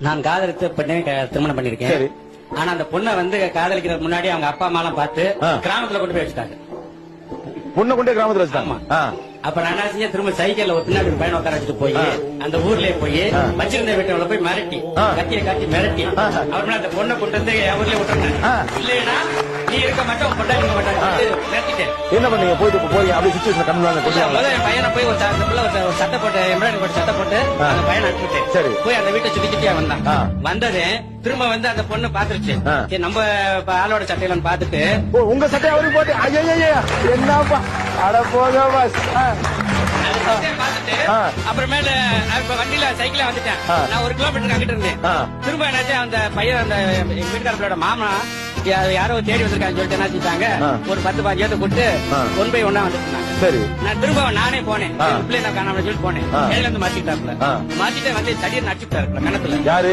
நான் காதலித்த பெண்ணை திருமணம் பண்ணிருக்கேன். சரி. ஆனா அந்த பொண்ணை வந்து காதலிக்கிறதுக்கு முன்னாடி அவங்க அப்பா அம்மா எல்லாம் பார்த்து கிராமத்துல கொண்டு போய் வச்சுட்டாங்க. பொண்ணை கொண்டே கிராமத்துல வச்சுட்டாங்க. அப்ப நான் என்ன செஞ்சேன், திரும்ப சைக்கிள்ல ஒரு பின்னாடி பையனை உட்கார வச்சுட்டு போய் அந்த ஊர்லயே போய் வச்சிருந்த வீட்டுல போய் மிரட்டி கத்தியை காட்டி மிரட்டி அவர் அந்த பொண்ணை கொண்டு வந்து என் ஊர்லயே விட்டுருந்தேன். இல்லைன்னா நீ இருக்க மாட்டோம் பொண்ணா இருக்க மாட்டேன் மிரட்டிட்டேன். என்ன பண்ணீங்க? போயிட்டு போறீங்க அப்படி சிச்சுவேஷன் கண்ணு என் பையனை போய் ஒரு சட்டை போட்டு எம்ப்ராய்டரி போட்டு சட்டை போட்டு அந்த பையனை அனுப்பிட்டேன். சரி. போய் அந்த வீட்டை சுத்தி சுத்தியா வந்தான். வந்தது திரும்ப வந்து அந்த பொண்ணு பாத்துருச்சு. நம்ம ஆளோட சட்டையில பாத்துட்டு உங்க சட்டையை அவருக்கு போட்டு ஐயா என்னப்பா அட போக பாத்துட்டு அப்புறமேல வண்டியில சைக்கிள வந்துட்டேன். நான் 1 கிலோமீட்டர் அங்கிட்டு இருந்தேன். திரும்ப என்னாச்சு, அந்த பையன் அந்த வீட்டுக்காரங்களோட மாமா யாரோ தேடி வந்திருக்காங்க சொல்லிட்டு என்ன செஞ்சாங்க, ஒரு 10-15 ஏத்த கூட்டு 1 by 1 வந்துருந்தாங்க. சரி. நான் திரும்ப நானே போனேன். பிள்ளை நான் காணாம சொல்லிட்டு போனேன். கையில இருந்து மாத்திட்டாப்ல மாத்திட்டு வந்து தடியை நடிச்சுட்டாரு கணத்துல. யாரு?